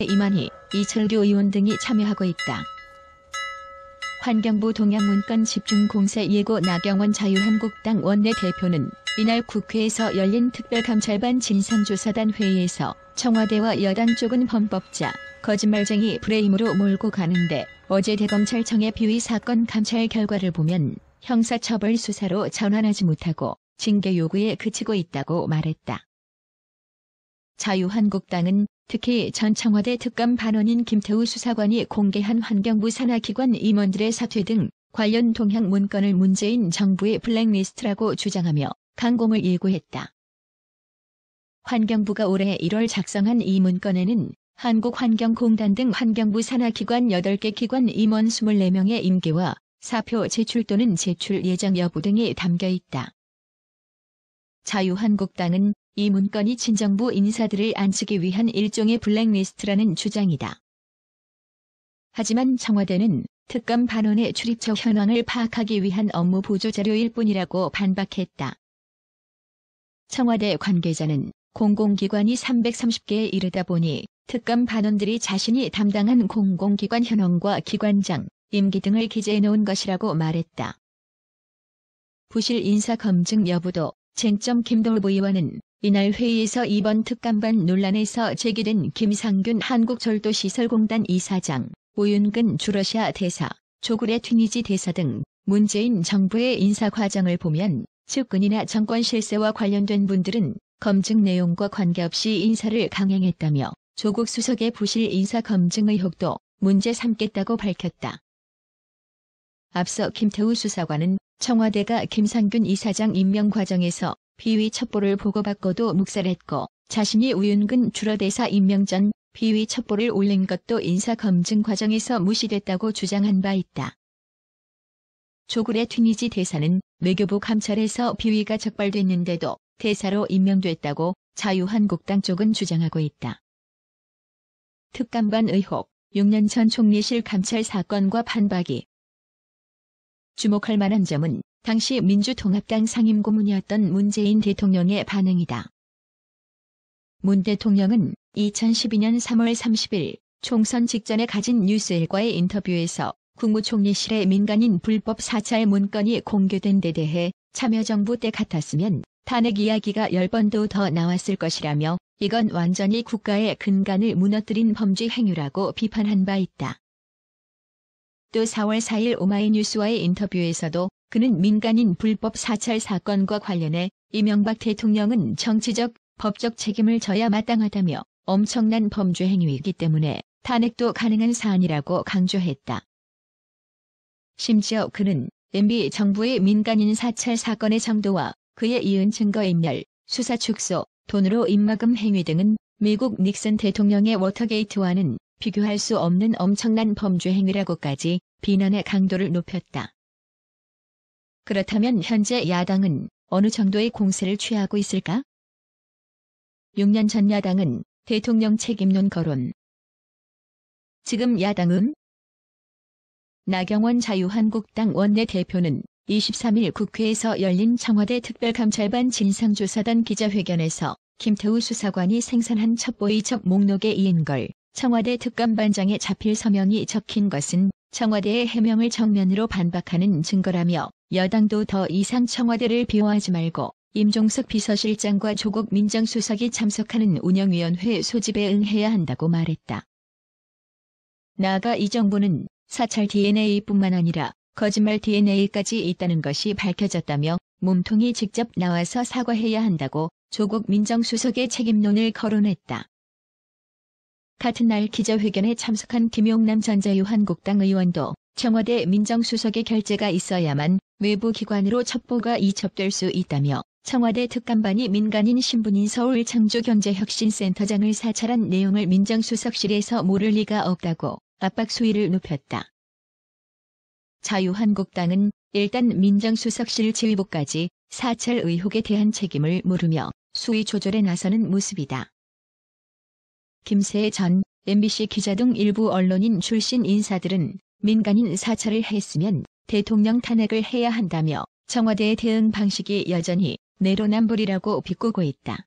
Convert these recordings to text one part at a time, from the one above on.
이만희, 이철규 의원 등이 참여하고 있다. 환경부 동양문건 집중공사 예고 나경원 자유한국당 원내대표는 이날 국회에서 열린 특별감찰반 진상조사단 회의에서 청와대와 여당 쪽은 범법자, 거짓말쟁이 프레임으로 몰고 가는데 어제 대검찰청의 비위 사건 감찰 결과를 보면 형사처벌 수사로 전환하지 못하고 징계 요구에 그치고 있다고 말했다. 자유한국당은 특히 전 청와대 특감 반원인 김태우 수사관이 공개한 환경부 산하기관 임원들의 사퇴 등 관련 동향 문건을 문재인 정부의 블랙리스트라고 주장하며 강공을 예고했다. 환경부가 올해 1월 작성한 이 문건에는 한국환경공단 등 환경부 산하기관 8개 기관 임원 24명의 임기와 사표 제출 또는 제출 예정 여부 등이 담겨 있다. 자유한국당은 이 문건이 친정부 인사들을 안치기 위한 일종의 블랙리스트라는 주장이다. 하지만 청와대는 특감 반원의 출입처 현황을 파악하기 위한 업무 보조 자료일 뿐이라고 반박했다. 청와대 관계자는 공공기관이 330개에 이르다 보니 특감 반원들이 자신이 담당한 공공기관 현황과 기관장, 임기 등을 기재해 놓은 것이라고 말했다. 부실 인사 검증 여부도 쟁점 김동부 의원은 이날 회의에서 이번 특감반 논란에서 제기된 김상균 한국철도시설공단 이사장, 오윤근 주러시아 대사, 조국래 튀니지 대사 등 문재인 정부의 인사 과정을 보면 측근이나 정권 실세와 관련된 분들은 검증 내용과 관계없이 인사를 강행했다며 조국 수석의 부실 인사 검증 의혹도 문제 삼겠다고 밝혔다. 앞서 김태우 수사관은 청와대가 김상균 이사장 임명 과정에서 비위 첩보를 보고받고도 묵살했고 자신이 우윤근 주러대사 임명 전 비위 첩보를 올린 것도 인사검증 과정에서 무시됐다고 주장한 바 있다. 조국래 튀니지 대사는 외교부 감찰에서 비위가 적발됐는데도 대사로 임명됐다고 자유한국당 쪽은 주장하고 있다. 특감반 의혹, 6년 전 총리실 감찰 사건과 판박이. 주목할 만한 점은 당시 민주통합당 상임고문이었던 문재인 대통령의 반응이다. 문 대통령은 2012년 3월 30일 총선 직전에 가진 뉴스일과의 인터뷰에서 국무총리실의 민간인 불법 사찰 문건이 공개된 데 대해 참여정부 때 같았으면 탄핵 이야기가 10번도 더 나왔을 것이라며 이건 완전히 국가의 근간을 무너뜨린 범죄 행위라고 비판한 바 있다. 또 4월 4일 오마이뉴스와의 인터뷰에서도 그는 민간인 불법 사찰 사건과 관련해 이명박 대통령은 정치적, 법적 책임을 져야 마땅하다며 엄청난 범죄 행위이기 때문에 탄핵도 가능한 사안이라고 강조했다. 심지어 그는 MB 정부의 민간인 사찰 사건의 정도와 그에 이은 증거인멸, 수사 축소, 돈으로 입막음 행위 등은 미국 닉슨 대통령의 워터게이트와는 비교할 수 없는 엄청난 범죄 행위라고까지 비난의 강도를 높였다. 그렇다면 현재 야당은 어느 정도의 공세를 취하고 있을까? 6년 전 야당은 대통령 책임론 거론. 지금 야당은? 나경원 자유한국당 원내대표는 23일 국회에서 열린 청와대 특별감찰반 진상조사단 기자회견에서 김태우 수사관이 생산한 첩보 이첩 목록에 이은 청와대 특감반장에 자필 서명이 적힌 것은 청와대의 해명을 정면으로 반박하는 증거라며 여당도 더 이상 청와대를 비호하지 말고 임종석 비서실장과 조국 민정수석이 참석하는 운영위원회 소집에 응해야 한다고 말했다. 나아가 이 정부는 사찰 DNA뿐만 아니라 거짓말 DNA까지 있다는 것이 밝혀졌다며 몸통이 직접 나와서 사과해야 한다고 조국 민정수석의 책임론을 거론했다. 같은 날 기자회견에 참석한 김용남 전 자유한국당 의원도 청와대 민정수석의 결재가 있어야만 외부 기관으로 첩보가 이첩될 수 있다며 청와대 특감반이 민간인 신분인 서울창조경제혁신센터장을 사찰한 내용을 민정수석실에서 모를 리가 없다고 압박 수위를 높였다. 자유한국당은 일단 민정수석실 지휘부까지 사찰 의혹에 대한 책임을 물으며 수위 조절에 나서는 모습이다. 김세애 전 MBC 기자 등 일부 언론인 출신 인사들은 민간인 사찰을 했으면 대통령 탄핵을 해야 한다며 청와대의 대응 방식이 여전히 내로남불이라고 비꼬고 있다.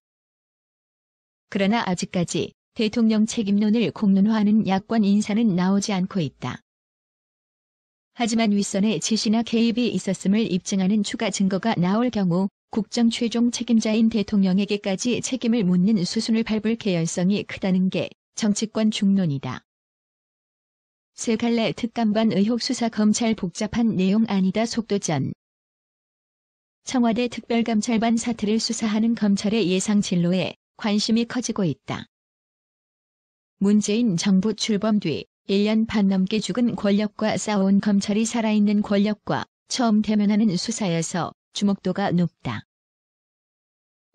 그러나 아직까지 대통령 책임론을 공론화하는 야권 인사는 나오지 않고 있다. 하지만 윗선의 지시나 개입이 있었음을 입증하는 추가 증거가 나올 경우 국정 최종 책임자인 대통령에게까지 책임을 묻는 수순을 밟을 개연성이 크다는 게 정치권 중론이다. 세 갈래 특감반 의혹 수사 검찰 복잡한 내용 아니다 속도전. 청와대 특별감찰반 사태를 수사하는 검찰의 예상 진로에 관심이 커지고 있다. 문재인 정부 출범 뒤 1년 반 넘게 죽은 권력과 싸워온 검찰이 살아있는 권력과 처음 대면하는 수사여서 주목도가 높다.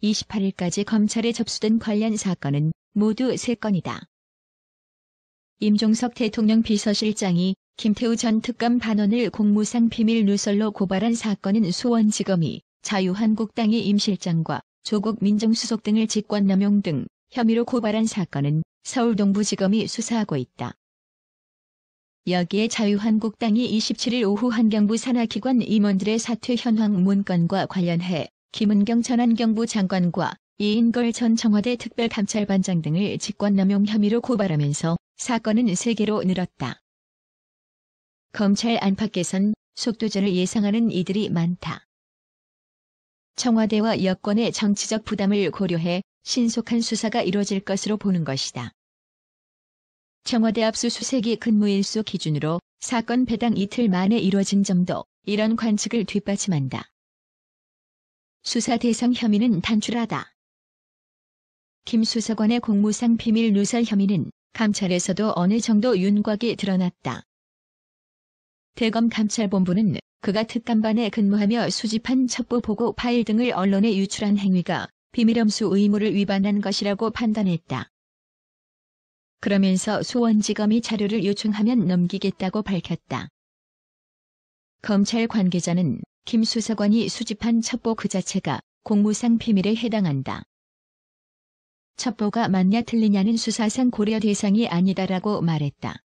28일까지 검찰에 접수된 관련 사건은 모두 3건이다. 임종석 대통령 비서실장이 김태우 전 특감 반원을 공무상 비밀 누설로 고발한 사건은 수원지검이 자유한국당의 임 실장과 조국 민정수석 등을 직권남용 등 혐의로 고발한 사건은 서울동부지검이 수사하고 있다. 여기에 자유한국당이 27일 오후 환경부 산하기관 임원들의 사퇴 현황 문건과 관련해 김은경 전 환경부 장관과 이인걸 전 청와대 특별감찰반장 등을 직권남용 혐의로 고발하면서 사건은 3개로 늘었다. 검찰 안팎에선 속도전을 예상하는 이들이 많다. 청와대와 여권의 정치적 부담을 고려해 신속한 수사가 이뤄질 것으로 보는 것이다. 청와대 압수수색이 근무일수 기준으로 사건 배당 이틀 만에 이뤄진 점도 이런 관측을 뒷받침한다. 수사 대상 혐의는 단출하다. 김 수사관의 공무상 비밀 누설 혐의는 감찰에서도 어느 정도 윤곽이 드러났다. 대검 감찰본부는 그가 특감반에 근무하며 수집한 첩보 보고 파일 등을 언론에 유출한 행위가 비밀엄수 의무를 위반한 것이라고 판단했다. 그러면서 수원지검이 자료를 요청하면 넘기겠다고 밝혔다. 검찰 관계자는 김 수사관이 수집한 첩보 그 자체가 공무상 비밀에 해당한다. 첩보가 맞냐 틀리냐는 수사상 고려 대상이 아니다라고 말했다.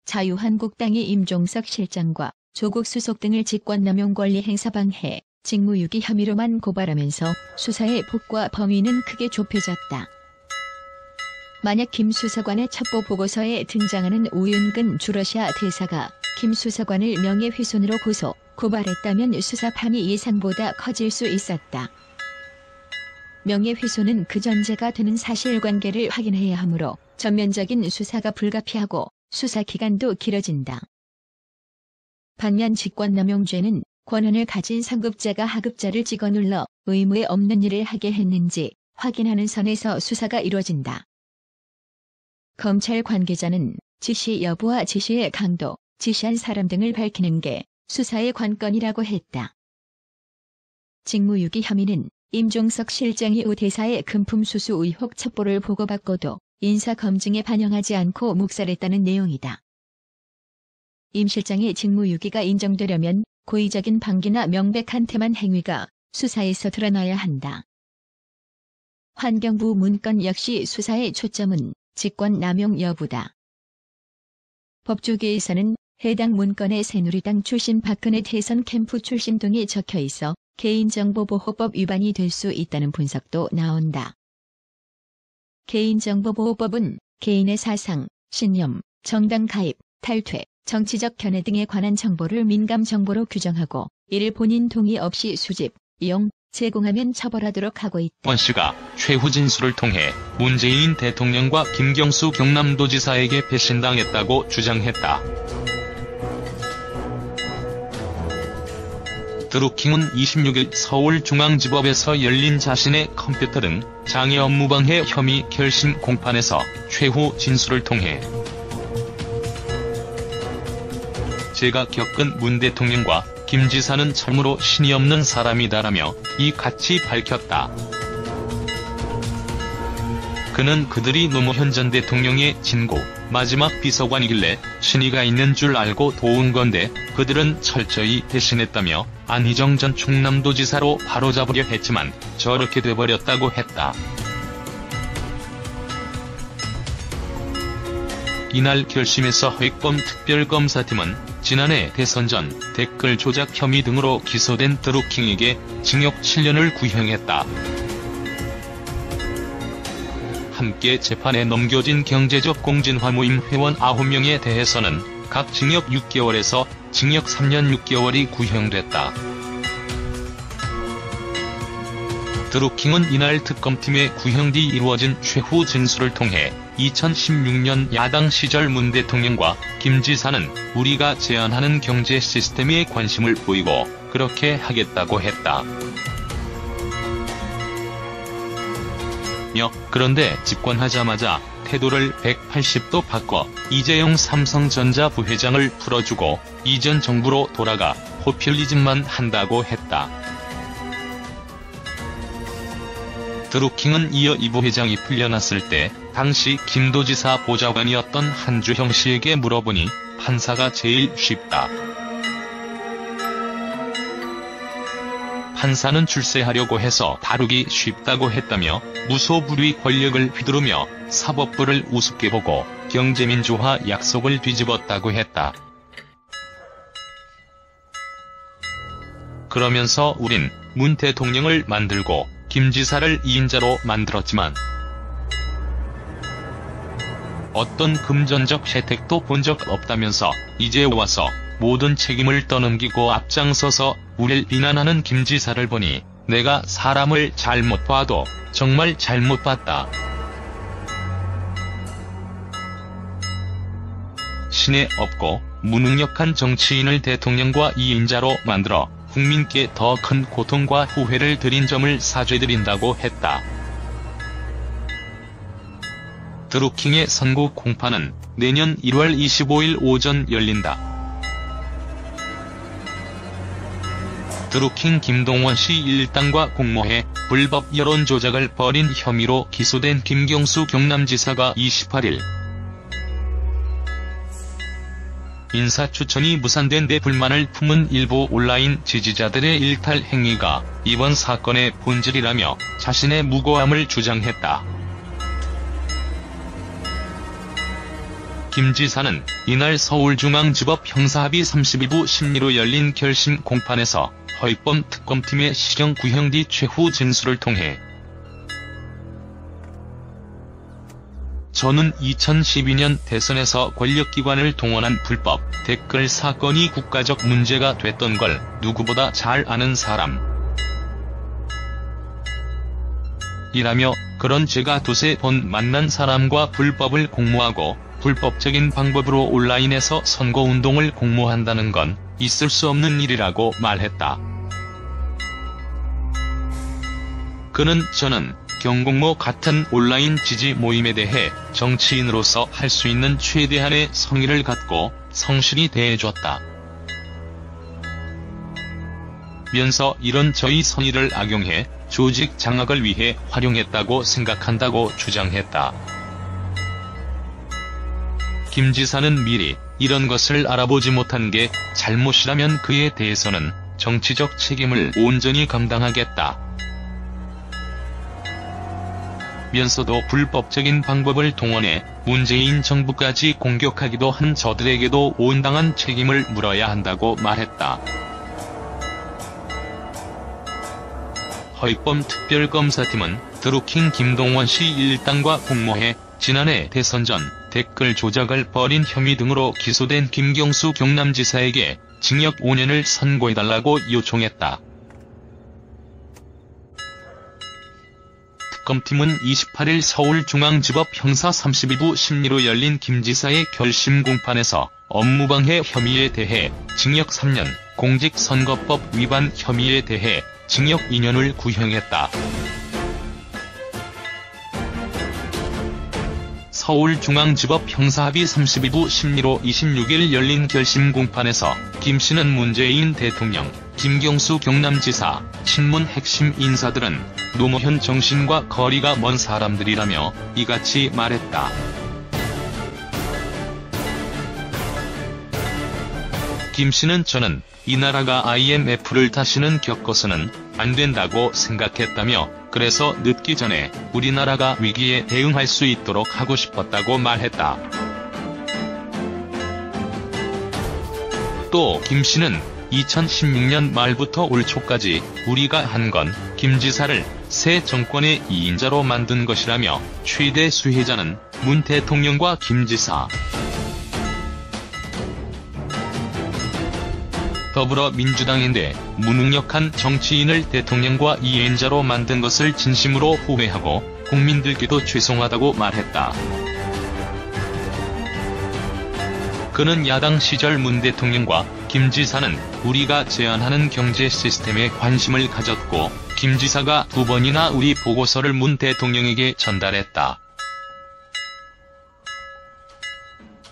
자유한국당이 임종석 실장과 조국 수석 등을 직권남용 권리 행사 방해, 직무유기 혐의로만 고발하면서 수사의 폭과 범위는 크게 좁혀졌다. 만약 김 수사관의 첩보 보고서에 등장하는 오윤근 주러시아 대사가 김 수사관을 명예훼손으로 고발했다면 수사판이 예상보다 커질 수 있었다. 명예훼손은 그 전제가 되는 사실관계를 확인해야 하므로 전면적인 수사가 불가피하고 수사 기간도 길어진다. 반면 직권남용죄는 권한을 가진 상급자가 하급자를 찍어눌러 의무에 없는 일을 하게 했는지 확인하는 선에서 수사가 이루어진다. 검찰 관계자는 지시 여부와 지시의 강도, 지시한 사람 등을 밝히는 게 수사의 관건이라고 했다. 직무유기 혐의는 임종석 실장이 우 대사의 금품 수수 의혹 첩보를 보고받고도 인사검증에 반영하지 않고 묵살했다는 내용이다. 임 실장의 직무유기가 인정되려면 고의적인 방기나 명백한 태만 행위가 수사에서 드러나야 한다. 환경부 문건 역시 수사의 초점은 직권남용 여부다. 법조계에서는 해당 문건에 새누리당 출신 박근혜 대선 캠프 출신 등이 적혀 있어 개인정보보호법 위반이 될 수 있다는 분석도 나온다. 개인정보보호법은 개인의 사상, 신념, 정당 가입, 탈퇴, 정치적 견해 등에 관한 정보를 민감정보로 규정하고 이를 본인 동의 없이 수집, 이용, 제공하면 처벌하도록 하고 있다. 원 씨가 최후 진술을 통해 문재인 대통령과 김경수 경남도지사에게 배신당했다고 주장했다. 드루킹은 26일 서울중앙지법에서 열린 자신의 컴퓨터 등 장애 업무방해 혐의 결심 공판에서 최후 진술을 통해 제가 겪은 문 대통령과 김 지사는 참으로 신이 없는 사람이다라며 이같이 밝혔다. 그는 그들이 노무현 전 대통령의 친구, 마지막 비서관이길래 신의가 있는 줄 알고 도운 건데 그들은 철저히 배신했다며 안희정 전 충남도지사로 바로잡으려 했지만 저렇게 돼버렸다고 했다. 이날 결심에서 회검 특별검사팀은 지난해 대선 전 댓글 조작 혐의 등으로 기소된 드루킹에게 징역 7년을 구형했다. 함께 재판에 넘겨진 경제적 공진화 모임 회원 9명에 대해서는 각 징역 6개월에서 징역 3년 6개월이 구형됐다. 드루킹은 이날 특검팀의 구형 뒤 이루어진 최후 진술을 통해 2016년 야당 시절 문 대통령과 김 지사는 우리가 제안하는 경제 시스템에 관심을 보이고 그렇게 하겠다고 했다. 그런데 집권하자마자 태도를 180도 바꿔 이재용 삼성전자 부회장을 풀어주고 이전 정부로 돌아가 포퓰리즘만 한다고 했다. 드루킹은 이어 이 부회장이 풀려났을 때 당시 김도지사 보좌관이었던 한주형 씨에게 물어보니 판사가 제일 쉽다. 판사는 출세하려고 해서 다루기 쉽다고 했다며 무소불위 권력을 휘두르며 사법부를 우습게 보고 경제민주화 약속을 뒤집었다고 했다. 그러면서 우린 문 대통령을 만들고 김 지사를 2인자로 만들었지만 어떤 금전적 혜택도 본 적 없다면서 이제 와서 모든 책임을 떠넘기고 앞장서서 우릴 비난하는 김 지사를 보니 내가 사람을 잘못 봐도 정말 잘못 봤다. 신에 없고 무능력한 정치인을 대통령과 2인자로 만들어 국민께 더 큰 고통과 후회를 드린 점을 사죄드린다고 했다. 드루킹의 선고 공판은 내년 1월 25일 오전 열린다. 드루킹 김동원 씨 일당과 공모해 불법 여론 조작을 벌인 혐의로 기소된 김경수 경남지사가 28일 인사추천이 무산된 데 불만을 품은 일부 온라인 지지자들의 일탈 행위가 이번 사건의 본질이라며 자신의 무고함을 주장했다. 김 지사는 이날 서울중앙지법 형사합의 32부 심리로 열린 결심 공판에서 허익범 특검팀의 실형 구형 뒤 최후 진술을 통해 저는 2012년 대선에서 권력기관을 동원한 불법 댓글 사건이 국가적 문제가 됐던 걸 누구보다 잘 아는 사람 이라며 그런 제가 두세 번 만난 사람과 불법을 공모하고 불법적인 방법으로 온라인에서 선거운동을 공모한다는 건 있을 수 없는 일이라고 말했다. 그는 저는 경공모 같은 온라인 지지 모임에 대해 정치인으로서 할 수 있는 최대한의 성의를 갖고 성실히 대해줬다. 면서 이런 저희 선의를 악용해 조직 장악을 위해 활용했다고 생각한다고 주장했다. 김 지사는 미리 이런 것을 알아보지 못한 게 잘못이라면 그에 대해서는 정치적 책임을 온전히 감당하겠다. 면서도 불법적인 방법을 동원해 문재인 정부까지 공격하기도 한 저들에게도 온당한 책임을 물어야 한다고 말했다. 허익범 특별검사팀은 드루킹 김동원 씨 일당과 공모해 지난해 대선 전 댓글 조작을 벌인 혐의 등으로 기소된 김경수 경남지사에게 징역 5년을 선고해달라고 요청했다. 특검팀은 28일 서울중앙지법 형사 32부 심리로 열린 김 지사의 결심 공판에서 업무방해 혐의에 대해 징역 3년, 공직선거법 위반 혐의에 대해 징역 2년을 구형했다. 서울중앙지법 형사합의 32부 심리로 26일 열린 결심 공판에서 김 씨는 문재인 대통령, 김경수 경남지사, 친문 핵심 인사들은 노무현 정신과 거리가 먼 사람들이라며 이같이 말했다. 김 씨는 저는 이 나라가 IMF를 다시는 겪어서는 안 된다고 생각했다며 그래서 늦기 전에 우리나라가 위기에 대응할 수 있도록 하고 싶었다고 말했다. 또 김 씨는 2016년 말부터 올 초까지 우리가 한 건 김 지사를 새 정권의 2인자로 만든 것이라며 최대 수혜자는 문 대통령과 김 지사, 더불어민주당인데 무능력한 정치인을 대통령과 2인자로 만든 것을 진심으로 후회하고 국민들께도 죄송하다고 말했다. 그는 야당 시절 문 대통령과 김 지사는 우리가 제안하는 경제 시스템에 관심을 가졌고 김 지사가 2번이나 우리 보고서를 문 대통령에게 전달했다.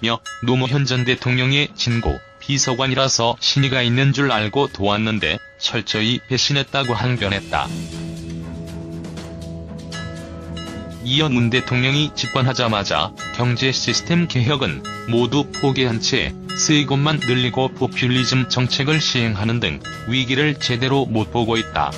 며 노무현 전 대통령의 친고, 비서관이라서 신의가 있는 줄 알고 도왔는데 철저히 배신했다고 항변했다. 이어 문 대통령이 집권하자마자 경제 시스템 개혁은 모두 포기한 채 세금만 늘리고 포퓰리즘 정책을 시행하는 등 위기를 제대로 못 보고 있다.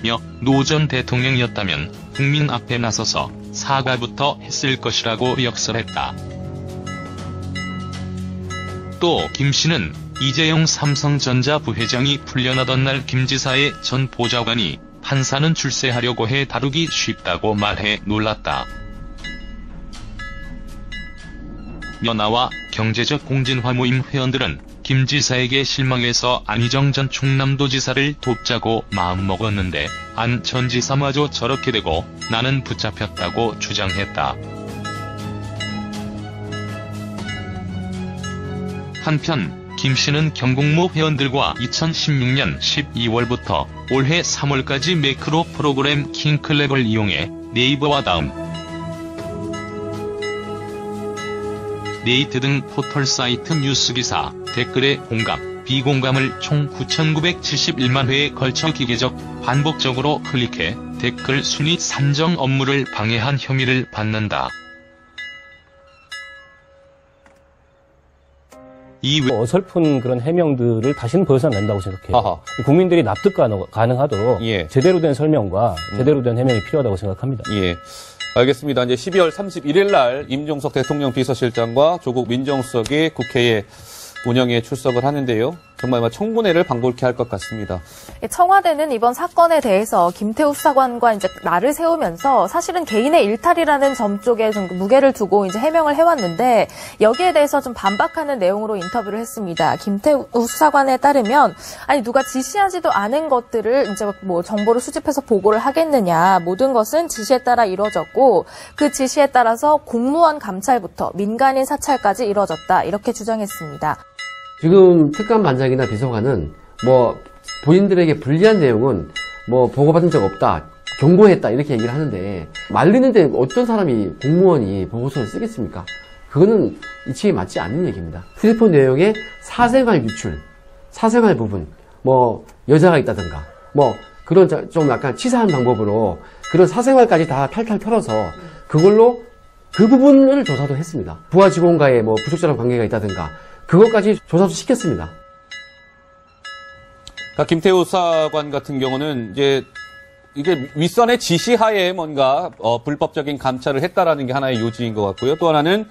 며 노 전 대통령이었다면 국민 앞에 나서서 사과부터 했을 것이라고 역설했다. 또 김 씨는 이재용 삼성전자 부회장이 풀려나던 날 김 지사의 전 보좌관이 판사는 출세하려고 해 다루기 쉽다고 말해 놀랐다. 며 나와 경제적 공진화 모임 회원들은 김 지사에게 실망해서 안희정 전 충남도지사를 돕자고 마음먹었는데 안 전 지사마저 저렇게 되고 나는 붙잡혔다고 주장했다. 한편 김 씨는 경공모 회원들과 2016년 12월부터 올해 3월까지 매크로 프로그램 킹클랩을 이용해 네이버와 다음, 네이트 등 포털 사이트 뉴스기사 댓글에 공감, 비공감을 총 9,971만 회에 걸쳐 기계적 반복적으로 클릭해 댓글 순위 산정 업무를 방해한 혐의를 받는다. 어설픈 그런 해명들을 다시는 보여서는 안 된다고 생각해요. 아하. 국민들이 납득 가능하도록 예. 제대로 된 설명과 제대로 된 해명이 필요하다고 생각합니다. 예. 알겠습니다. 이제 12월 31일 날 임종석 대통령 비서실장과 조국 민정수석이 국회에 운영에 출석을 하는데요. 정말 청문회를 방불케 할 것 같습니다. 청와대는 이번 사건에 대해서 김태우 수사관과 이제 날을 세우면서 사실은 개인의 일탈이라는 점 쪽에 좀 무게를 두고 이제 해명을 해왔는데 여기에 대해서 좀 반박하는 내용으로 인터뷰를 했습니다. 김태우 수사관에 따르면 아니 누가 지시하지도 않은 것들을 이제 뭐 정보를 수집해서 보고를 하겠느냐, 모든 것은 지시에 따라 이루어졌고 그 지시에 따라서 공무원 감찰부터 민간인 사찰까지 이루어졌다, 이렇게 주장했습니다. 지금 특감반장이나 비서관은 뭐 본인들에게 불리한 내용은 뭐 보고받은 적 없다, 경고했다 이렇게 얘기를 하는데 말리는데 어떤 사람이 공무원이 보고서를 쓰겠습니까? 그거는 이치에 맞지 않는 얘기입니다. 휴대폰 내용에 사생활 유출, 사생활 부분, 뭐 여자가 있다든가 뭐 그런 좀 약간 치사한 방법으로 그런 사생활까지 다 탈탈 털어서 그걸로 그 부분을 조사도 했습니다. 부하 직원과의 뭐 부적절한 관계가 있다든가 그것까지 조사도 시켰습니다. 그러니까 김태우 수사관 같은 경우는 이제 이게 윗선의 지시하에 뭔가 불법적인 감찰을 했다라는 게 하나의 요지인 것 같고요. 또 하나는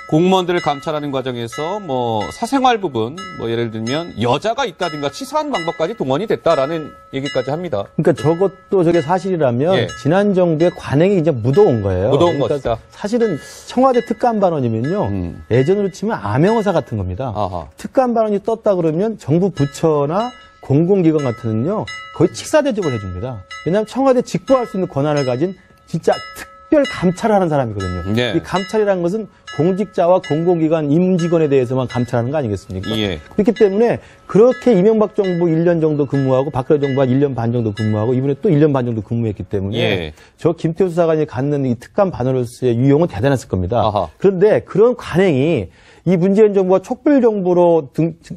공무원들을 감찰하는 과정에서 뭐 사생활 부분, 뭐 예를 들면 여자가 있다든가 치사한 방법까지 동원이 됐다라는 얘기까지 합니다. 그러니까 저것도 저게 사실이라면 예. 지난 정부의 관행이 이제 묻어온 거예요. 묻어온 그러니까 것이다. 사실은 청와대 특감 반원이면요, 예전으로 치면 암행어사 같은 겁니다. 아하. 특감 반원이 떴다 그러면 정부 부처나 공공기관 같은는요 거의 직사 대접을 해줍니다. 왜냐하면 청와대 직보할 수 있는 권한을 가진 진짜 특별 감찰을 하는 사람이거든요. 예. 이 감찰이라는 것은 공직자와 공공기관 임직원에 대해서만 감찰하는 거 아니겠습니까? 예. 그렇기 때문에 그렇게 이명박 정부 1년 정도 근무하고 박근혜 정부가 1년 반 정도 근무하고 이번에 또 1년 반 정도 근무했기 때문에 예. 저 김태우 수사관이 갖는 이 특감 반원으로서의 유용은 대단했을 겁니다. 아하. 그런데 그런 관행이 이 문재인 정부가 촛불 정부로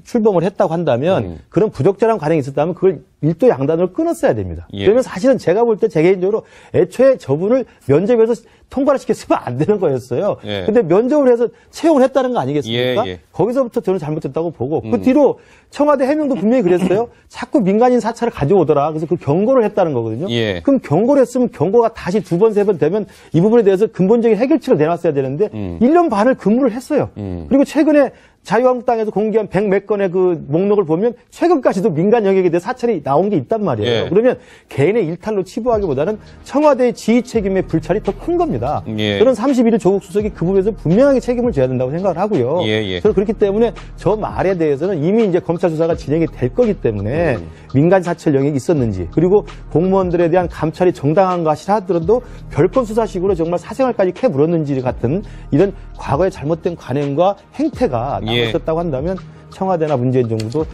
출범을 했다고 한다면 그런 부적절한 관행이 있었다면 그걸 일도 양단으로 끊었어야 됩니다. 예. 그러면 사실은 제가 볼 때 제 개인적으로 애초에 저분을 면접에서 통과를 시켰으면 안 되는 거였어요. 예. 근데 면접을 해서 채용을 했다는 거 아니겠습니까? 예, 예. 거기서부터 저는 잘못됐다고 보고 그 뒤로 청와대 해명도 분명히 그랬어요. 자꾸 민간인 사찰을 가져오더라. 그래서 그 경고를 했다는 거거든요. 예. 그럼 경고를 했으면 경고가 다시 2번, 3번 되면 이 부분에 대해서 근본적인 해결책을 내놨어야 되는데 1년 반을 근무를 했어요. 그리고 최근에 자유한국당에서 공개한 100몇 건의 그 목록을 보면 최근까지도 민간 영역에 대해 사찰이 나온 게 있단 말이에요. 예. 그러면 개인의 일탈로 치부하기보다는 청와대의 지휘 책임의 불찰이 더 큰 겁니다. 예. 저는 31일 조국 수석이 그 부분에서 분명하게 책임을 져야 된다고 생각을 하고요. 예. 저는 그렇기 때문에 저 말에 대해서는 이미 이제 검찰 수사가 진행이 될 거기 때문에 민간 사찰 영역이 있었는지, 그리고 공무원들에 대한 감찰이 정당한 것이라 하더라도 별건 수사식으로 정말 사생활까지 캐 물었는지 같은 이런 과거의 잘못된 관행과 행태가 있었다고 한다면 청와대나 문재인 정부도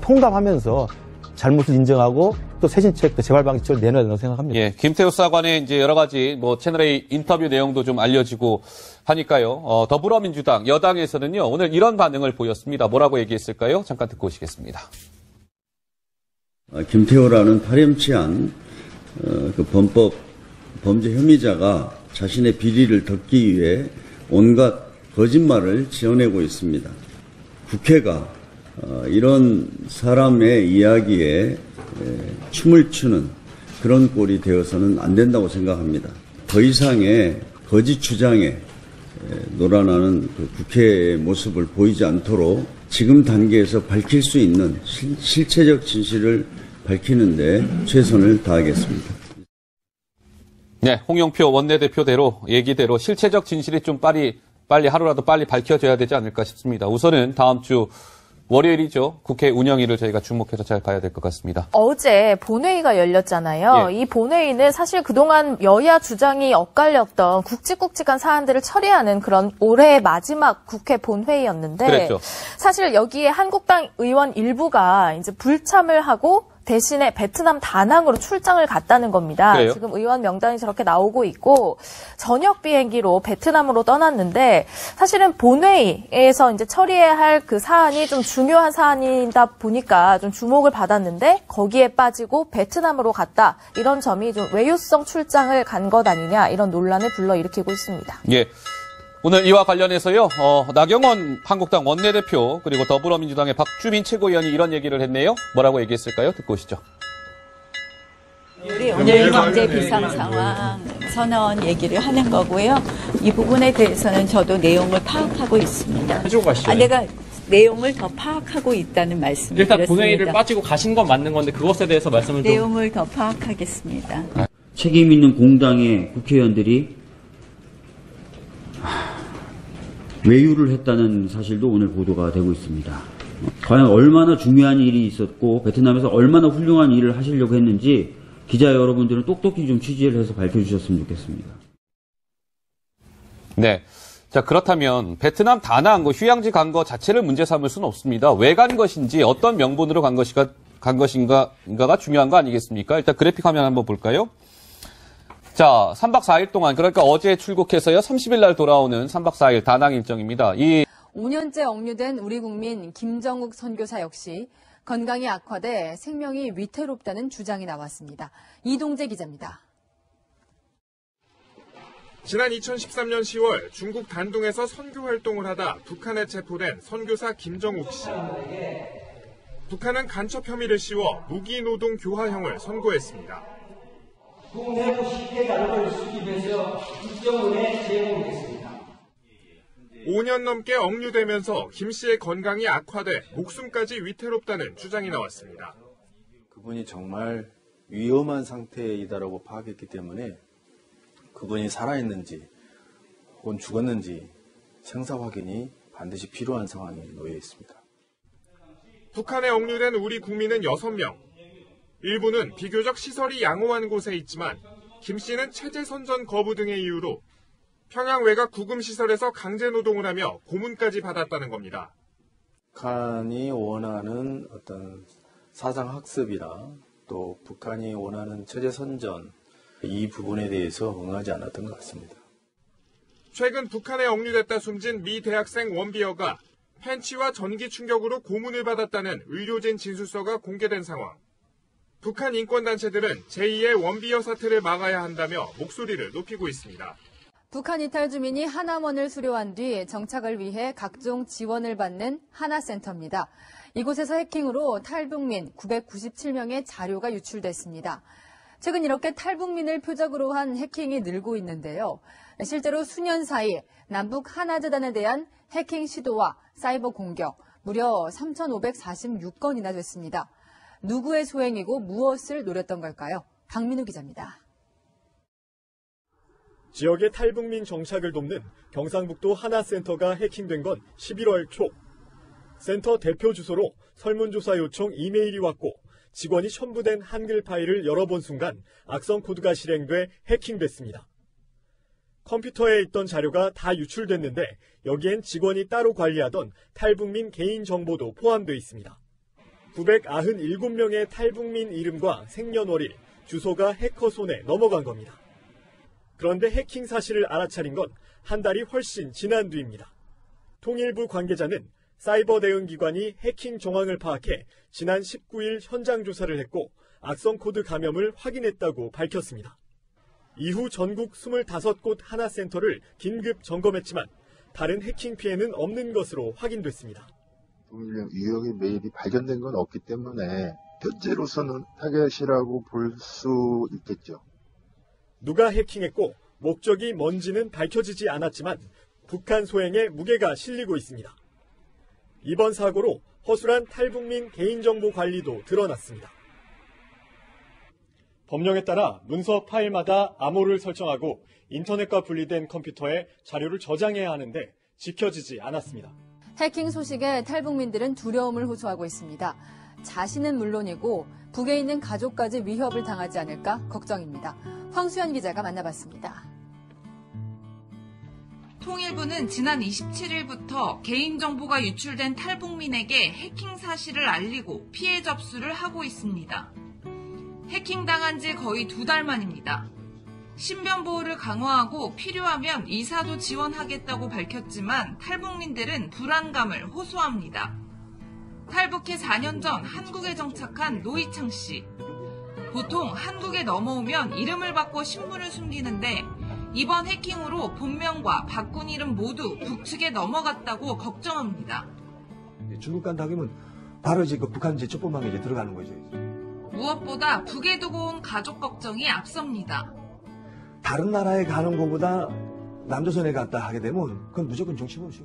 통감하면서 잘못을 인정하고 또 새신책, 재발 방지책을 내놔야 된다고 생각합니다. 예, 김태우 수사관의 이제 여러 가지 뭐 채널A 인터뷰 내용도 좀 알려지고 하니까요. 더불어민주당 여당에서는요 오늘 이런 반응을 보였습니다. 뭐라고 얘기했을까요? 잠깐 듣고 오시겠습니다. 김태호라는 파렴치한 그 범죄 혐의자가 자신의 비리를 덮기 위해 온갖 거짓말을 지어내고 있습니다. 국회가 이런 사람의 이야기에 춤을 추는 그런 꼴이 되어서는 안 된다고 생각합니다. 더 이상의 거짓 주장에 놀아나는 그 국회의 모습을 보이지 않도록 지금 단계에서 밝힐 수 있는 실체적 진실을 밝히는데 최선을 다하겠습니다. 네, 홍영표 원내대표대로 얘기대로 실체적 진실이 좀 빨리 하루라도 빨리 밝혀져야 되지 않을까 싶습니다. 우선은 다음 주 월요일이죠. 국회 운영일을 저희가 주목해서 잘 봐야 될 것 같습니다. 어제 본회의가 열렸잖아요. 예. 이 본회의는 사실 그동안 여야 주장이 엇갈렸던 굵직굵직한 사안들을 처리하는 그런 올해의 마지막 국회 본회의였는데 그랬죠. 사실 여기에 한국당 의원 일부가 이제 불참을 하고 대신에 베트남 다낭으로 출장을 갔다는 겁니다. 그래요? 지금 의원 명단이 저렇게 나오고 있고 저녁 비행기로 베트남으로 떠났는데 사실은 본회의에서 이제 처리해야 할 그 사안이 좀 중요한 사안이다 보니까 좀 주목을 받았는데 거기에 빠지고 베트남으로 갔다. 이런 점이 좀 외유성 출장을 간 것 아니냐 이런 논란을 불러일으키고 있습니다. 예. 오늘 이와 관련해서요, 나경원 한국당 원내대표, 그리고 더불어민주당의 박주민 최고위원이 이런 얘기를 했네요. 뭐라고 얘기했을까요? 듣고 오시죠. 우리 오늘 경제 비상 상황 선언 얘기를 하는 거고요. 이 부분에 대해서는 저도 내용을 파악하고 있습니다. 해주고 가시죠. 내가 내용을 더 파악하고 있다는 말씀을 일단 드렸습니다. 본회의를 빠지고 가신 건 맞는 건데 그것에 대해서 말씀을 좀. 내용을 더 파악하겠습니다. 책임 있는 공당의 국회의원들이 외유를 했다는 사실도 오늘 보도가 되고 있습니다. 과연 얼마나 중요한 일이 있었고 베트남에서 얼마나 훌륭한 일을 하시려고 했는지 기자 여러분들은 똑똑히 좀 취재를 해서 밝혀주셨으면 좋겠습니다. 네. 자, 그렇다면 베트남 다낭 휴양지 간 거 자체를 문제 삼을 수는 없습니다. 왜 간 것인지 어떤 명분으로 간 것인가가 중요한 거 아니겠습니까? 일단 그래픽 화면 한번 볼까요? 자, 3박 4일 동안, 그러니까 어제 출국해서요, 30일 날 돌아오는 3박 4일 다낭 일정입니다. 5년째 억류된 우리 국민 김정욱 선교사 역시 건강이 악화돼 생명이 위태롭다는 주장이 나왔습니다. 이동재 기자입니다. 지난 2013년 10월 중국 단둥에서 선교 활동을 하다 북한에 체포된 선교사 김정욱 씨. 북한은 간첩 혐의를 씌워 무기노동 교화형을 선고했습니다. 국내부 쉽게 자료를 수집해서 국정원에 제공했습니다. 5년 넘게 억류되면서 김 씨의 건강이 악화돼 목숨까지 위태롭다는 주장이 나왔습니다. 그분이 정말 위험한 상태이다라고 파악했기 때문에 그분이 살아있는지 혹은 죽었는지 생사 확인이 반드시 필요한 상황에 놓여 있습니다. 북한에 억류된 우리 국민은 6명. 일부는 비교적 시설이 양호한 곳에 있지만 김 씨는 체제 선전 거부 등의 이유로 평양 외곽 구금시설에서 강제노동을 하며 고문까지 받았다는 겁니다. 북한이 원하는 어떤 사상학습이나 또 북한이 원하는 체제 선전 이 부분에 대해서 응하지 않았던 것 같습니다. 최근 북한에 억류됐다 숨진 미 대학생 원비어가 팬치와 전기 충격으로 고문을 받았다는 의료진 진술서가 공개된 상황. 북한 인권단체들은 제2의 원비어 사태를 막아야 한다며 목소리를 높이고 있습니다. 북한 이탈 주민이 하나원을 수료한 뒤 정착을 위해 각종 지원을 받는 하나센터입니다. 이곳에서 해킹으로 탈북민 997명의 자료가 유출됐습니다. 최근 이렇게 탈북민을 표적으로 한 해킹이 늘고 있는데요. 실제로 수년 사이 남북 하나재단에 대한 해킹 시도와 사이버 공격 무려 3,546건이나 됐습니다. 누구의 소행이고 무엇을 노렸던 걸까요? 박민우 기자입니다. 지역의 탈북민 정착을 돕는 경상북도 하나센터가 해킹된 건 11월 초. 센터 대표 주소로 설문조사 요청 이메일이 왔고 직원이 첨부된 한글 파일을 열어본 순간 악성 코드가 실행돼 해킹됐습니다. 컴퓨터에 있던 자료가 다 유출됐는데 여기엔 직원이 따로 관리하던 탈북민 개인정보도 포함되어 있습니다. 997명의 탈북민 이름과 생년월일, 주소가 해커 손에 넘어간 겁니다. 그런데 해킹 사실을 알아차린 건 한 달이 훨씬 지난 뒤입니다. 통일부 관계자는 사이버 대응 기관이 해킹 정황을 파악해 지난 19일 현장 조사를 했고 악성 코드 감염을 확인했다고 밝혔습니다. 이후 전국 25곳 하나센터를 긴급 점검했지만 다른 해킹 피해는 없는 것으로 확인됐습니다. 유형의 메일이 발견된 건 없기 때문에 현재로서는 타겟이라고 볼 수 있겠죠. 누가 해킹했고 목적이 뭔지는 밝혀지지 않았지만 북한 소행에 무게가 실리고 있습니다. 이번 사고로 허술한 탈북민 개인정보 관리도 드러났습니다. 법령에 따라 문서 파일마다 암호를 설정하고 인터넷과 분리된 컴퓨터에 자료를 저장해야 하는데 지켜지지 않았습니다. 해킹 소식에 탈북민들은 두려움을 호소하고 있습니다. 자신은 물론이고 북에 있는 가족까지 위협을 당하지 않을까 걱정입니다. 황수연 기자가 만나봤습니다. 통일부는 지난 27일부터 개인정보가 유출된 탈북민에게 해킹 사실을 알리고 피해 접수를 하고 있습니다. 해킹당한 지 거의 2달 만입니다. 신변 보호를 강화하고 필요하면 이사도 지원하겠다고 밝혔지만 탈북민들은 불안감을 호소합니다. 탈북해 4년 전 한국에 정착한 노희창 씨. 보통 한국에 넘어오면 이름을 바꿔 신분을 숨기는데 이번 해킹으로 본명과 바꾼 이름 모두 북측에 넘어갔다고 걱정합니다. 중국 간다 하면 바로 이제 북한 첩보망에 이제 들어가는 거죠. 무엇보다 북에 두고 온 가족 걱정이 앞섭니다. 다른 나라에 가는 것보다 남조선에 갔다 하게 되면 그건 무조건 정치범이죠.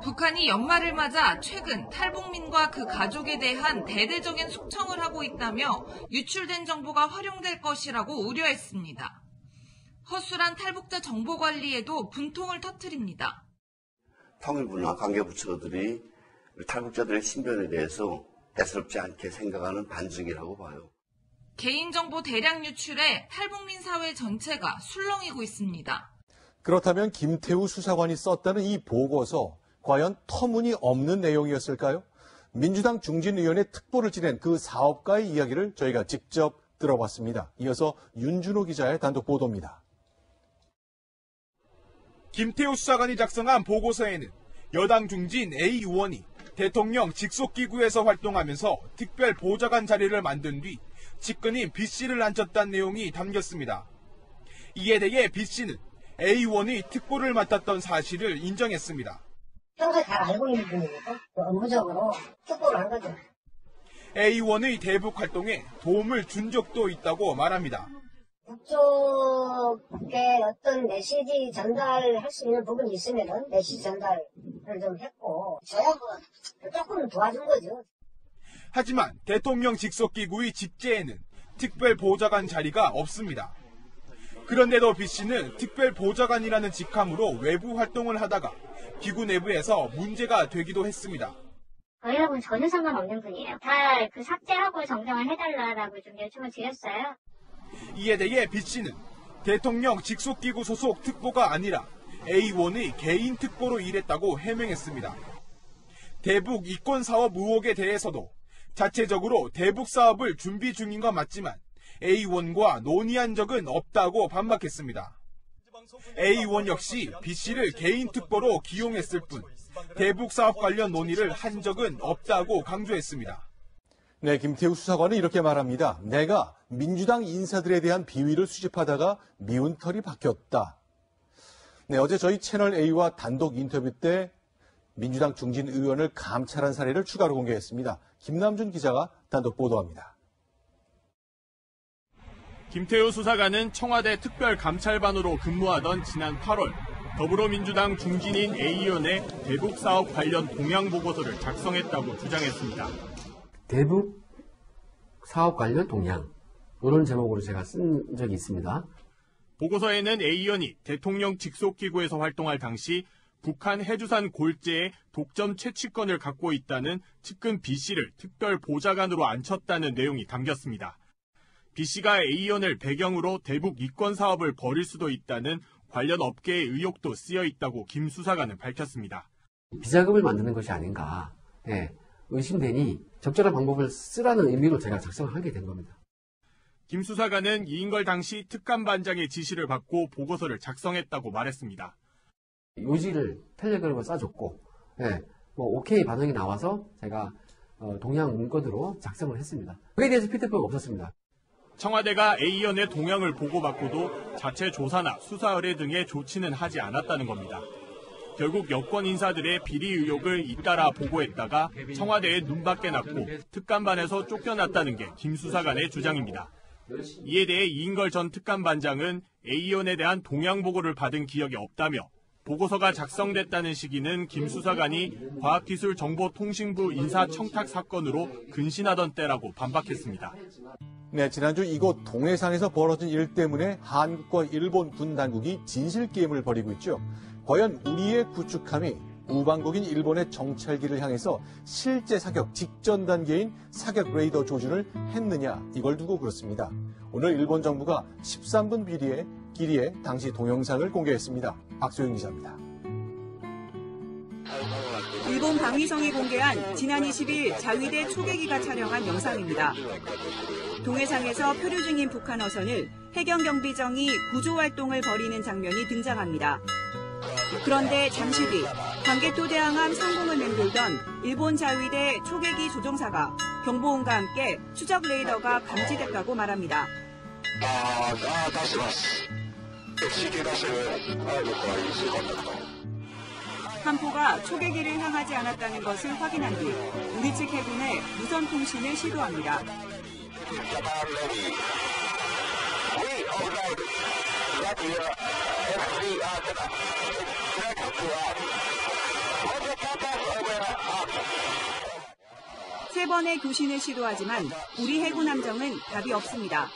북한이 연말을 맞아 최근 탈북민과 그 가족에 대한 대대적인 숙청을 하고 있다며 유출된 정보가 활용될 것이라고 우려했습니다. 허술한 탈북자 정보 관리에도 분통을 터뜨립니다. 통일부나 관계부처들이 탈북자들의 신변에 대해서 대수롭지 않게 생각하는 반증이라고 봐요. 개인정보 대량 유출에 탈북민 사회 전체가 술렁이고 있습니다. 그렇다면 김태우 수사관이 썼다는 이 보고서 과연 터무니없는 내용이었을까요? 민주당 중진위원회 특보를 지낸 그 사업가의 이야기를 저희가 직접 들어봤습니다. 이어서 윤준호 기자의 단독 보도입니다. 김태우 수사관이 작성한 보고서에는 여당 중진 A 의원이 대통령 직속기구에서 활동하면서 특별 보좌관 자리를 만든 뒤 측근인 B씨를 앉혔다는 내용이 담겼습니다. 이에 대해 B씨는 A 의원이 특보를 맡았던 사실을 인정했습니다. 평소에 잘 알고 있는 분이니까 업무적으로 특보를 한 거죠. A 의원의 대북 활동에 도움을 준 적도 있다고 말합니다. 북쪽에 어떤 메시지 전달할 수 있는 부분이 있으면 메시지 전달을 좀 했고 저야 뭐 조금 도와준 거죠. 하지만 대통령 직속기구의 직제에는 특별 보좌관 자리가 없습니다. 그런데도 B씨는 특별 보좌관이라는 직함으로 외부 활동을 하다가 기구 내부에서 문제가 되기도 했습니다. 저희하고는 전혀 상관없는 분이에요. 다 그 삭제하고 정정을 해달라고 좀 요청을 드렸어요. 이에 대해 B씨는 대통령 직속기구 소속 특보가 아니라 A원의 개인 특보로 일했다고 해명했습니다. 대북 이권 사업 의혹에 대해서도 자체적으로 대북 사업을 준비 중인 건 맞지만 A원과 논의한 적은 없다고 반박했습니다. A원 역시 B씨를 개인 특보로 기용했을 뿐 대북 사업 관련 논의를 한 적은 없다고 강조했습니다. 네, 김태우 수사관은 이렇게 말합니다. 내가 민주당 인사들에 대한 비위를 수집하다가 미운 털이 박혔다. 네, 어제 저희 채널 A와 단독 인터뷰 때 민주당 중진 의원을 감찰한 사례를 추가로 공개했습니다. 김남준 기자가 단독 보도합니다. 김태우 수사관은 청와대 특별감찰반으로 근무하던 지난 8월 더불어민주당 중진인 A위원회 대북 사업 관련 동향 보고서를 작성했다고 주장했습니다. 대북 사업 관련 동향, 이런 제목으로 제가 쓴 적이 있습니다. 보고서에는 A위원이 대통령 직속기구에서 활동할 당시 북한 해주산 골재의 독점 채취권을 갖고 있다는 측근 B씨를 특별 보좌관으로 앉혔다는 내용이 담겼습니다. B씨가 A위원을 배경으로 대북 이권 사업을 벌일 수도 있다는 관련 업계의 의혹도 쓰여 있다고 김 수사관은 밝혔습니다. 비자금을 만드는 것이 아닌가 의심되니 적절한 방법을 쓰라는 의미로 제가 작성을 하게 된 겁니다. 김 수사관은 이인걸 당시 특감반장의 지시를 받고 보고서를 작성했다고 말했습니다. 요지를 텔레그램을 싸줬고 오케이 반응이 나와서 제가 동향 문건으로 작성을 했습니다. 그에 대해서 피드백은 없었습니다. 청와대가 A위원회 동향을 보고받고도 자체 조사나 수사 의뢰 등의 조치는 하지 않았다는 겁니다. 결국 여권 인사들의 비리 의혹을 잇따라 보고했다가 청와대에 눈밖에 났고 특감반에서 쫓겨났다는 게 김 수사관의 주장입니다. 이에 대해 이인걸 전 특감반장은 A위원에 대한 동향 보고를 받은 기억이 없다며 보고서가 작성됐다는 시기는 김 수사관이 과학기술정보통신부 인사청탁 사건으로 근신하던 때라고 반박했습니다. 네, 지난주 이곳 동해상에서 벌어진 일 때문에 한국과 일본 군 당국이 진실게임을 벌이고 있죠. 과연 우리의 구축함이 우방국인 일본의 정찰기를 향해서 실제 사격 직전 단계인 사격 레이더 조준을 했느냐, 이걸 두고 그렇습니다. 오늘 일본 정부가 13분 길이의 당시 동영상을 공개했습니다. 박소영 기자입니다. 일본 방위성이 공개한 지난 20일 자위대 초계기가 촬영한 영상입니다. 동해상에서 표류 중인 북한 어선을 해경경비정이 구조활동을 벌이는 장면이 등장합니다. 그런데 잠시 뒤 관개토 대항함 상공을 맴돌던 일본 자위대 초계기 조종사가 경보음과 함께 추적 레이더가 감지됐다고 말합니다. 함포가 초계기를 향하지 않았다는 것을 확인한 뒤 우리 측 해군에 무선 통신을 시도합니다. 세 번의 교신을 시도하지만 우리 해군 함정은 답이 없습니다.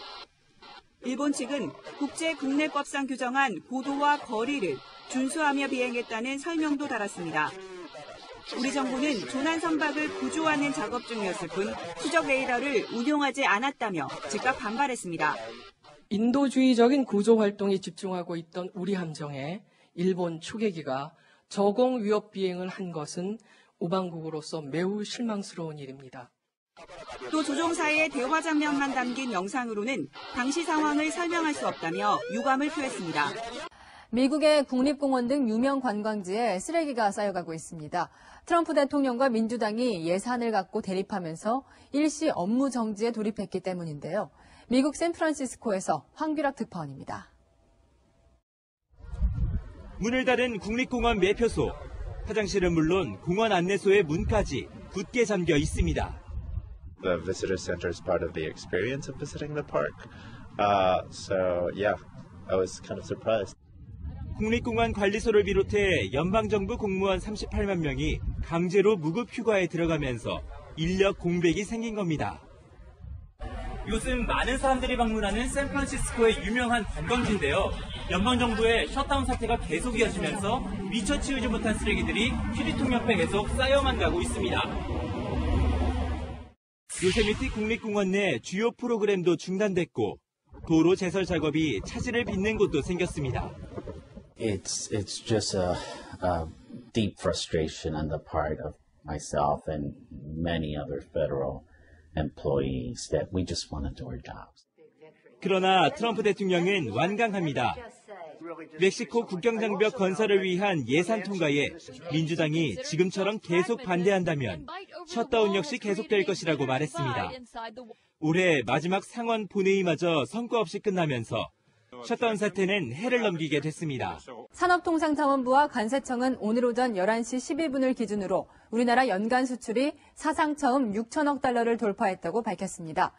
일본 측은 국제국내법상 규정한 고도와 거리를 준수하며 비행했다는 설명도 달았습니다. 우리 정부는 조난 선박을 구조하는 작업 중이었을 뿐 추적 레이더를 운용하지 않았다며 즉각 반발했습니다. 인도주의적인 구조 활동에 집중하고 있던 우리 함정에 일본 초계기가 저공 위협 비행을 한 것은 우방국으로서 매우 실망스러운 일입니다. 또 조종사의 대화 장면만 담긴 영상으로는 당시 상황을 설명할 수 없다며 유감을 표했습니다. 미국의 국립공원 등 유명 관광지에 쓰레기가 쌓여가고 있습니다. 트럼프 대통령과 민주당이 예산을 갖고 대립하면서 일시 업무 정지에 돌입했기 때문인데요. 미국 샌프란시스코에서 황규락 특파원입니다. 문을 닫은 국립공원 매표소. 화장실은 물론 공원 안내소의 문까지 굳게 잠겨 있습니다. The visitor center is part of the experience of visiting the park. So yeah, I was kind of surprised. 국립공원 관리소를 비롯해 연방정부 공무원 38만 명이 강제로 무급 휴가에 들어가면서 인력 공백이 생긴 겁니다. 요즘 많은 사람들이 방문하는 샌프란시스코의 유명한 관광지인데요. 연방정부의 셧다운 사태가 계속 이어지면서 미처 치우지 못한 쓰레기들이 휴지통 옆에 계속 쌓여만 가고 있습니다. 요세미티 국립공원 내 주요 프로그램도 중단됐고 도로 제설 작업이 차질을 빚는 곳도 생겼습니다. It's just a deep frustration on the part of myself and many other federal employees that we just want to do our jobs. 그러나 트럼프 대통령은 완강합니다. 멕시코 국경장벽 건설을 위한 예산 통과에 민주당이 지금처럼 계속 반대한다면 셧다운 역시 계속될 것이라고 말했습니다. 올해 마지막 상원 본회의마저 성과 없이 끝나면서 셧다운 사태는 해를 넘기게 됐습니다. 산업통상자원부와 관세청은 오늘 오전 11시 12분을 기준으로 우리나라 연간 수출이 사상 처음 6천억 달러를 돌파했다고 밝혔습니다.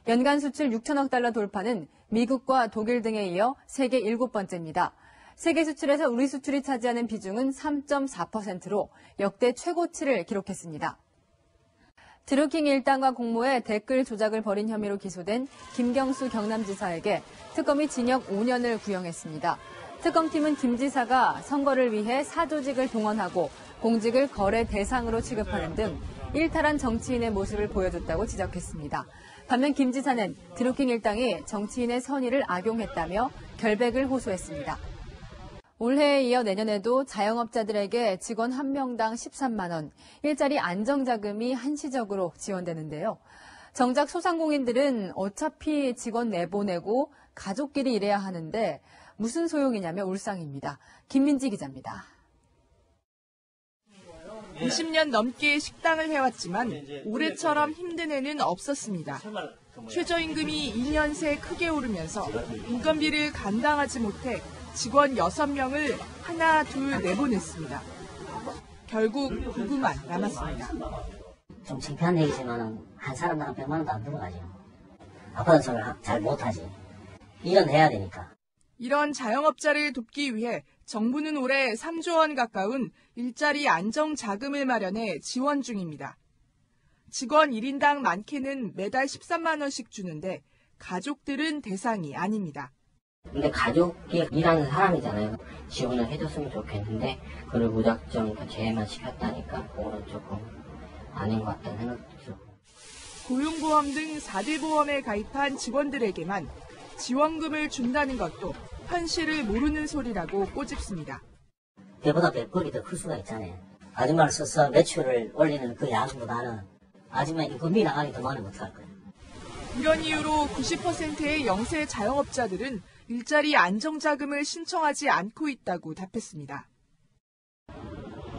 연간 수출 6천억 달러 돌파는 미국과 독일 등에 이어 세계 7번째입니다. 세계 수출에서 우리 수출이 차지하는 비중은 3.4%로 역대 최고치를 기록했습니다. 드루킹 일당과 공모에 댓글 조작을 벌인 혐의로 기소된 김경수 경남지사에게 특검이 징역 5년을 구형했습니다. 특검팀은 김 지사가 선거를 위해 사조직을 동원하고 공직을 거래 대상으로 취급하는 등 일탈한 정치인의 모습을 보여줬다고 지적했습니다. 반면 김 지사는 드루킹 일당이 정치인의 선의를 악용했다며 결백을 호소했습니다. 올해에 이어 내년에도 자영업자들에게 직원 1명당 13만 원, 일자리 안정자금이 한시적으로 지원되는데요. 정작 소상공인들은 어차피 직원 내보내고 가족끼리 일해야 하는데 무슨 소용이냐며 울상입니다. 김민지 기자입니다. 20년 넘게 식당을 해왔지만 올해처럼 힘든 해는 없었습니다. 최저임금이 2년 새 크게 오르면서 인건비를 감당하지 못해 직원 6명을 하나 둘 내보냈습니다. 결국 부부만 남았습니다. 좀 창피한 얘기지만 한 사람당 100만 원도 안 들어가죠. 아빠는 저를 잘 못하지. 일은 해야 되니까. 이런 자영업자를 돕기 위해 정부는 올해 3조 원 가까운 일자리 안정 자금을 마련해 지원 중입니다. 직원 1인당 많게는 매달 13만 원씩 주는데 가족들은 대상이 아닙니다. 근데 가족이 일하는 사람이잖아요. 지원을 해줬으면 좋겠는데 그걸 무작정 제외만 시켰다니까 그거는 조금 아닌 것 같다는 생각도 들고. 고용보험 등 4대 보험에 가입한 직원들에게만 지원금을 준다는 것도 현실을 모르는 소리라고 꼬집습니다. 배보다 배꼽이 더 클 수가 있잖아요. 아줌마를 써서 매출을 올리는 그 야근보다는 아줌마 인건비 나가기 더 많으면 어떡할 거예요. 이런 이유로 90%의 영세 자영업자들은 일자리 안정자금을 신청하지 않고 있다고 답했습니다.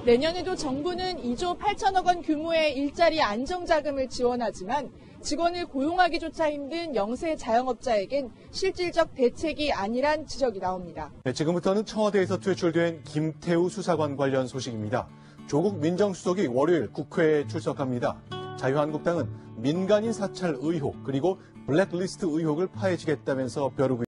내년에도 정부는 2조 8천억 원 규모의 일자리 안정자금을 지원하지만 직원을 고용하기조차 힘든 영세 자영업자에겐 실질적 대책이 아니란 지적이 나옵니다. 네, 지금부터는 청와대에서 퇴출된 김태우 수사관 관련 소식입니다. 조국 민정수석이 월요일 국회에 출석합니다. 자유한국당은 민간인 사찰 의혹 그리고 블랙리스트 의혹을 파헤치겠다면서 벼르고